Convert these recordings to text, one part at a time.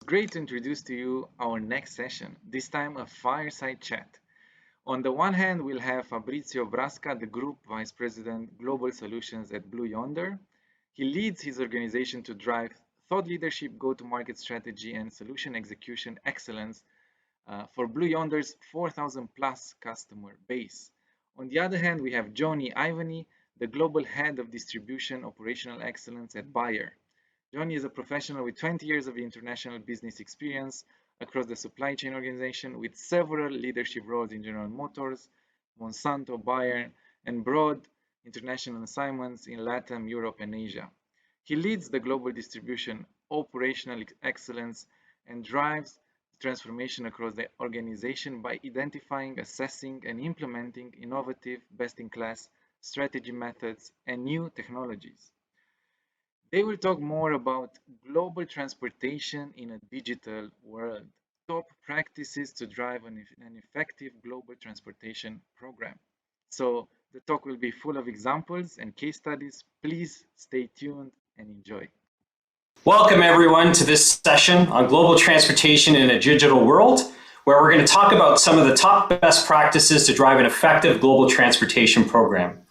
great to introduce to you our next session, this time a fireside chat. On the one hand, we'll have Fabrizio Brasca, the Group Vice President Global Solutions at Blue Yonder. He leads his organization to drive thought leadership, go-to-market strategy, and solution execution excellence for Blue Yonder's 4,000 plus customer base. On the other hand, we have Johnny Ivanyi, the Global Head of Distribution Operational Excellence at Bayer. Johnny is a professional with 20 years of international business experience across the supply chain organization with several leadership roles in General Motors, Monsanto, Bayer, and broad international assignments in Latin, Europe, and Asia. He leads the global distribution operational excellence and drives transformation across the organization by identifying, assessing, and implementing innovative, best-in-class strategy methods and new technologies. They will talk more about global transportation in a digital world, top practices to drive an effective global transportation program. So the talk will be full of examples and case studies. Please stay tuned and enjoy. Welcome everyone to this session on global transportation in a digital world, where we're going to talk about some of the top best practices to drive an effective global transportation program.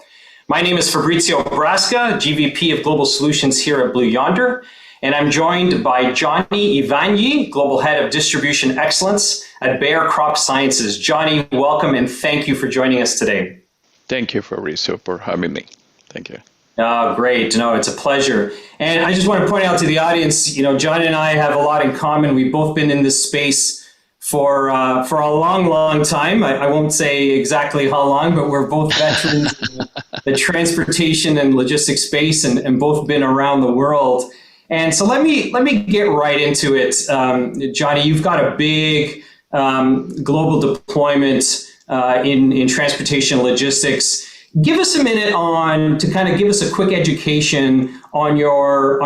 My name is Fabrizio Brasca, GVP of Global Solutions here at Blue Yonder, and I'm joined by Johnny Ivanyi, Global Head of Distribution Excellence at Bayer Crop Sciences. Johnny, welcome and thank you for joining us today. Thank you, Fabrizio, for having me. Thank you. Oh, great. No, it's a pleasure. And I just want to point out to the audience, John and I have a lot in common. We've both been in this space for a long time. I won't say exactly how long, but we're both veterans in the transportation and logistics space and both been around the world. And so let me get right into it. Johnny, you've got a big global deployment in transportation logistics. Give us a minute to kind of give us a quick education on your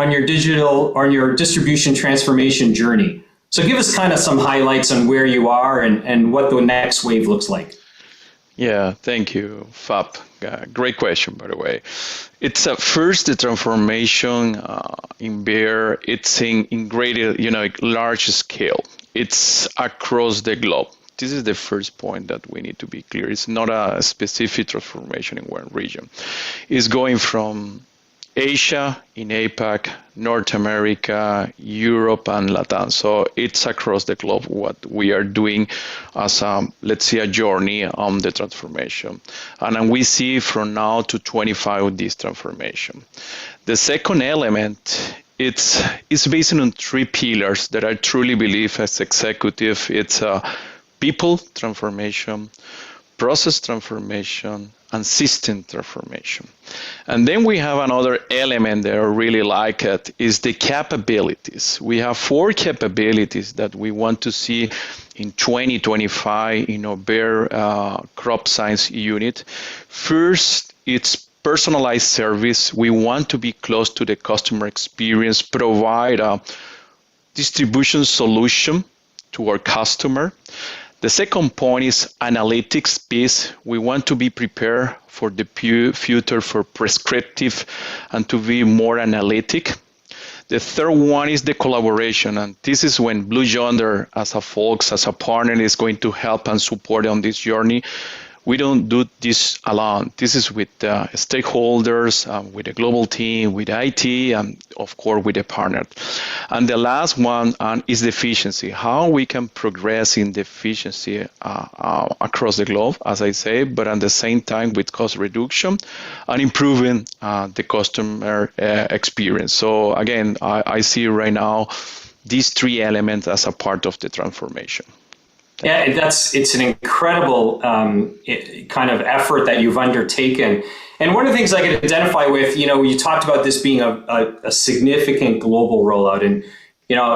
distribution transformation journey. So give us kind of some highlights on where you are and what the next wave looks like. Yeah, thank you, Fab. Great question, by the way. It's first the transformation in Bayer. It's in greater, large scale. It's across the globe. This is the first point that we need to be clear. It's not a specific transformation in one region. It's going from Asia, in APAC, North America, Europe, and Latin. So it's across the globe what we are doing as a journey on the transformation. And we see from now to 25 this transformation. The second element, it's based on three pillars that I truly believe as executive. It's people transformation, process transformation, and system transformation. And then we have another element that I really like it is the capabilities. We have 4 capabilities that we want to see in 2025 in our Bayer crop science unit. First, it's personalized service. We want to be close to the customer experience, provide a distribution solution to our customer. The second point is analytics piece. We want to be prepared for the future for prescriptive and to be more analytic. The third one is the collaboration, and this is when Blue Yonder as a partner is going to help and support on this journey. We don't do this alone. This is with stakeholders, with the global team, with IT, and of course with the partner. And the last one is the efficiency. How we can progress in the efficiency across the globe, as I say, but at the same time with cost reduction and improving the customer experience. So again, I see right now these 3 elements as a part of the transformation. Yeah, it's an incredible kind of effort that you've undertaken. And one of the things I can identify with, you talked about this being a significant global rollout. And,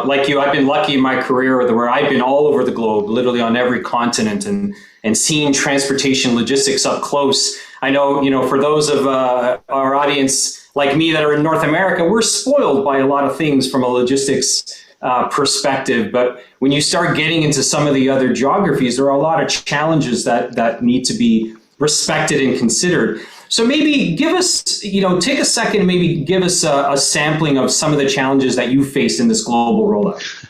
like you, I've been lucky in my career where I've been all over the globe, literally on every continent and seeing transportation logistics up close. I know, for those of our audience like me that are in North America, we're spoiled by a lot of things from a logistics perspective, but when you start getting into some of the other geographies, there are a lot of challenges that need to be respected and considered. So maybe give us, take a second, maybe give us a sampling of some of the challenges that you faced in this global rollout.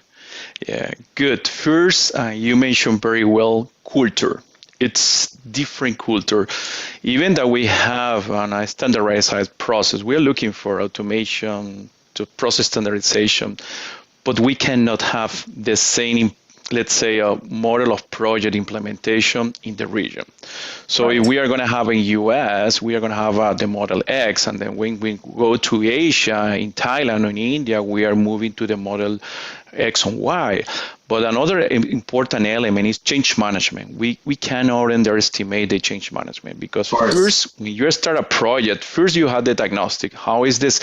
Yeah, good. First, you mentioned very well culture. It's different culture. Even that we have on a standardized process, we are looking for automation to process standardization, but we cannot have the same, let's say, a model of project implementation in the region. So Right. if we are going to have in US, we are going to have the model X, and then when we go to Asia, in Thailand or in India, we are moving to the model X and Y. But another important element is change management. We cannot underestimate the change management, because Of course. first, when you start a project, first you have the diagnostic. How is this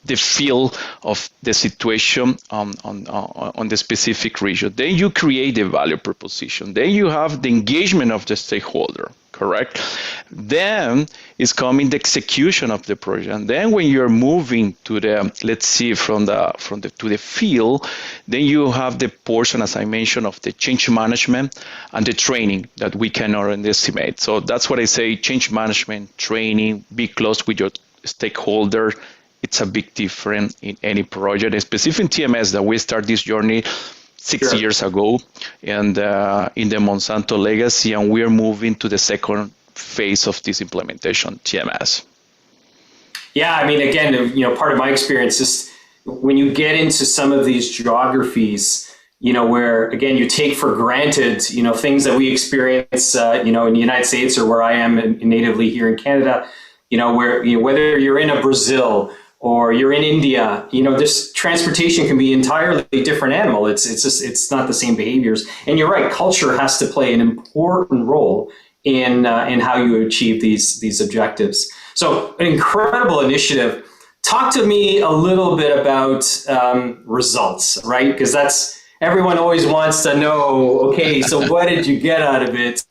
the feel of the situation on the specific region? Then you create the value proposition. Then you have the engagement of the stakeholder. Correct. Then is coming the execution of the project, and then when you're moving to the, let's see, from the to the field, then you have the portion, as I mentioned, of the change management and the training that we cannot underestimate. So that's what I say: change management, training, be close with your stakeholder. It's a big difference in any project, especially in TMS that we start this journey 6 years ago, and in the Monsanto legacy, and we are moving to the second phase of this implementation, TMS. Yeah, I mean, again, part of my experience is when you get into some of these geographies, where again you take for granted, things that we experience, in the United States, or where I am natively here in Canada, where whether you're in a Brazil or you're in India, this transportation can be entirely different animal. It's not the same behaviors. And you're right, culture has to play an important role in how you achieve these objectives. So an incredible initiative. Talk to me a little bit about results, right? Because that's, everyone always wants to know, okay, so what did you get out of it?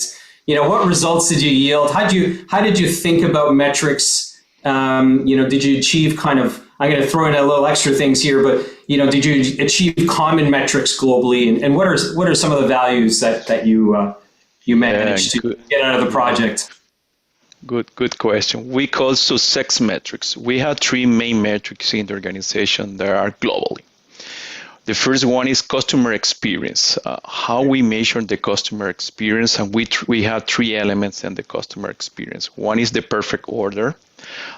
What results did you yield? How did you think about metrics? Did you achieve kind of, I'm going to throw in a little extra things here, but, did you achieve common metrics globally? And what are some of the values that you managed to get out of the project? Good question. We call success metrics. We have three main metrics in the organization that are globally. The first one is customer experience, how we measure the customer experience, and we have three elements in the customer experience. One is the perfect order,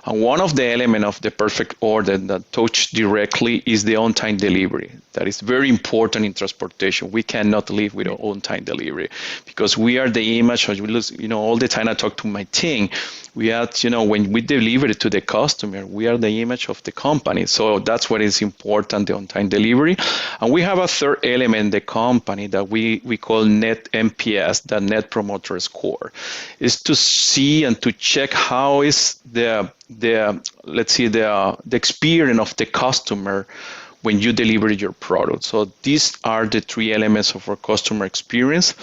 and one of the elements of the perfect order that touch directly is the on-time delivery. That is very important in transportation. We cannot live without on-time delivery, because we are the image. All the time I talk to my team, we are, when we deliver it to the customer, we are the image of the company. So that's what is important, the on-time delivery. And we have a third element in the company that we call net NPS, the Net Promoter Score, is to see and to check how is the experience of the customer when you deliver your product. So these are the three elements of our customer experience.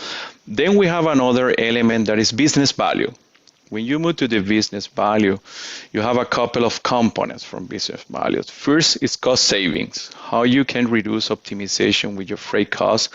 Then we have another element that is business value. When you move to the business value, you have a couple of components from business values. First is cost savings, how you can reduce optimization with your freight costs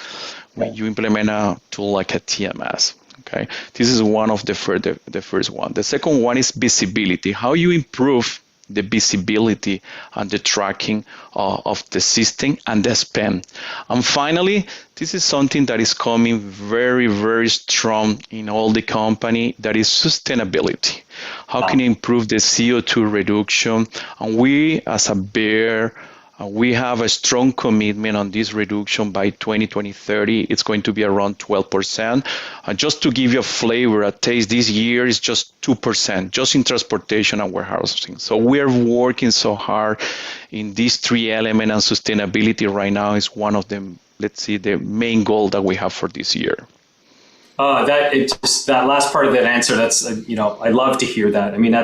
when you implement a tool like a TMS. Okay, this is one of the first one. The second one is visibility, how you improve the visibility and the tracking of the system and the spend. And finally, this is something that is coming very, very strong in all the company, that is sustainability. How can you improve the CO2 reduction? And we, as a Bear, we have a strong commitment on this reduction by 2030. It's going to be around 12%. Just to give you a flavor, a taste, this year is just 2%, just in transportation and warehousing. So we're working so hard in these three elements, and sustainability right now is one of them, the main goal that we have for this year. That last part of that answer, that's, I love to hear that. I mean,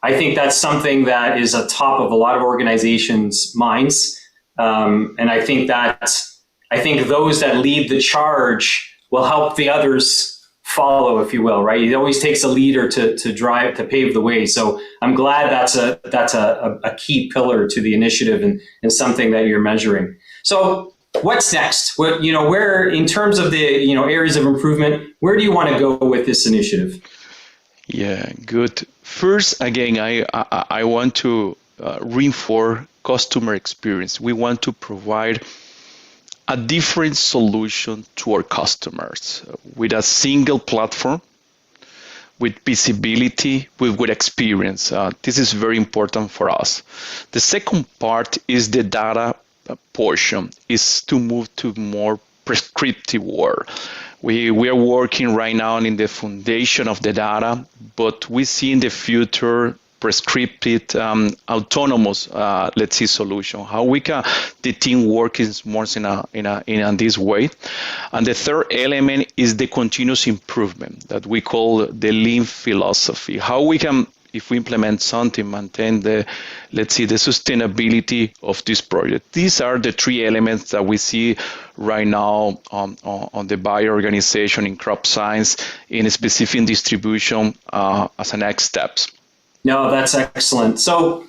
I think that's something that is atop of a lot of organizations' minds. And I think those that lead the charge will help the others follow, if you will, right? It always takes a leader to pave the way. So I'm glad that's a key pillar to the initiative and something that you're measuring. So what's next? Where, in terms of the, areas of improvement, where do you want to go with this initiative? Yeah, good. First, again, I want to reinforce customer experience. We want to provide a different solution to our customers with a single platform, with visibility, with experience. This is very important for us. The second part is the data portion, is to move to more prescriptive world. We are working right now in the foundation of the data, but we see in the future prescripted, autonomous, let's say, solution. How we can the team work is more in this way. And the third element is the continuous improvement that we call the lean philosophy. How we can, if we implement something, maintain the, let's see, the sustainability of this project. These are the three elements that we see right now on the Bayer organization in crop science, in a specific distribution as a next steps. No, that's excellent. So,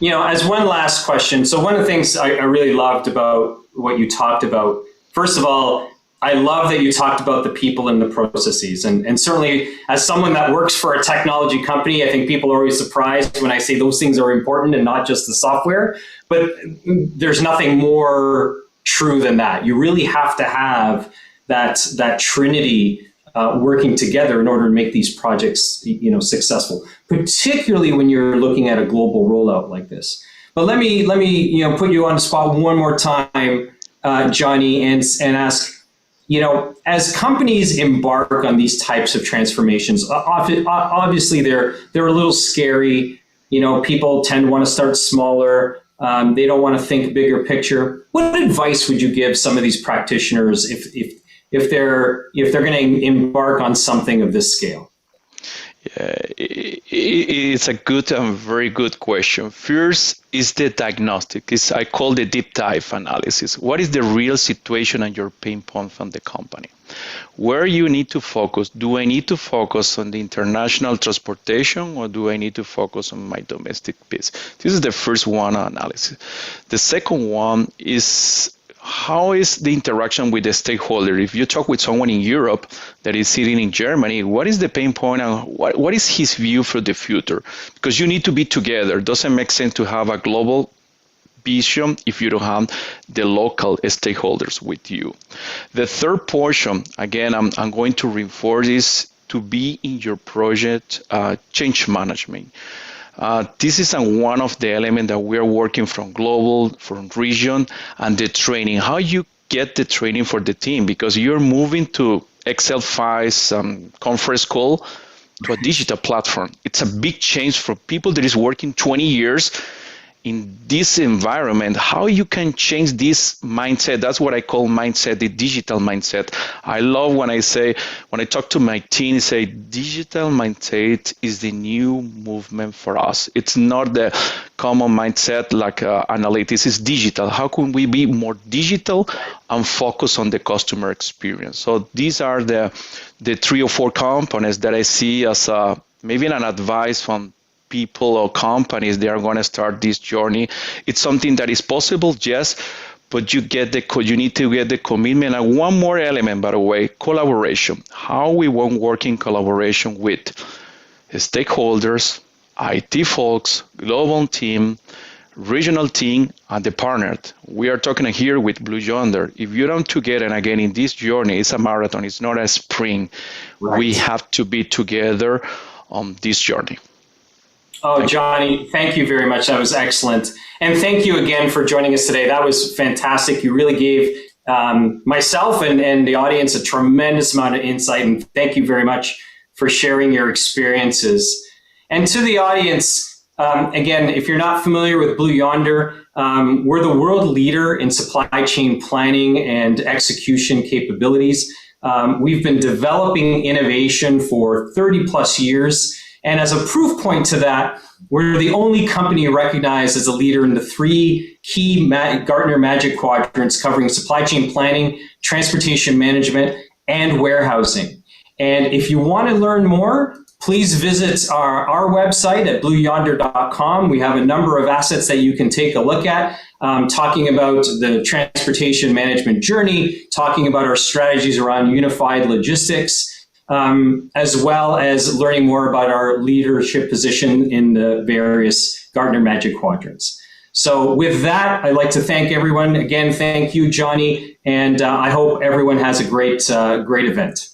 as one last question, so one of the things I really loved about what you talked about, first of all, I love that you talked about the people and the processes. And certainly as someone that works for a technology company, I think people are always surprised when I say those things are important and not just the software, but there's nothing more true than that. You really have to have that trinity working together in order to make these projects, successful, particularly when you're looking at a global rollout like this. But let me put you on the spot one more time, Johnny, and ask, as companies embark on these types of transformations, obviously they're a little scary. People tend to want to start smaller. They don't want to think bigger picture. What advice would you give some of these practitioners if they're going to embark on something of this scale? It's a good and very good question. First is the diagnostic. I call the deep dive analysis. What is the real situation and your pain point from the company? Where you need to focus? Do I need to focus on the international transportation, or do I need to focus on my domestic piece? This is the first one analysis. The second one is, how is the interaction with the stakeholder? If you talk with someone in Europe that is sitting in Germany, what is the pain point and what is his view for the future? Because you need to be together. It doesn't make sense to have a global vision if you don't have the local stakeholders with you. The third portion, again, I'm going to reinforce this, to be in your project change management. This is one of the elements that we are working from global, from region, and the training. How you get the training for the team, because you're moving to Excel files, conference call, to a digital platform. It's a big change for people that is working 20 years in this environment. How you can change this mindset? That's what I call mindset, the digital mindset. I love when I talk to my team, say digital mindset is the new movement for us. It's not the common mindset like analytics, it's digital. How can we be more digital and focus on the customer experience? So these are the 3 or 4 components that I see as maybe an advice from people or companies they are going to start this journey. It's something that is possible, yes, but you need to get the commitment. And one more element, by the way, collaboration. How we want work in collaboration with stakeholders, IT folks, global team, regional team, and the partner. We are talking here with Blue Yonder. If you don't together, and again, in this journey, it's a marathon, it's not a sprint. Right. We have to be together on this journey. Oh, Johnny, thank you very much. That was excellent. And thank you again for joining us today. That was fantastic. You really gave myself and the audience a tremendous amount of insight. And thank you very much for sharing your experiences. And to the audience, again, if you're not familiar with Blue Yonder, we're the world leader in supply chain planning and execution capabilities. We've been developing innovation for 30 plus years. And as a proof point to that, we're the only company recognized as a leader in the 3 key Gartner Magic Quadrants covering supply chain planning, transportation management, and warehousing. And if you want to learn more, please visit our website at blueyonder.com. We have a number of assets that you can take a look at, talking about the transportation management journey, talking about our strategies around unified logistics, as well as learning more about our leadership position in the various Gartner Magic Quadrants. So with that, I'd like to thank everyone. Again, thank you, Johnny, and I hope everyone has a great event.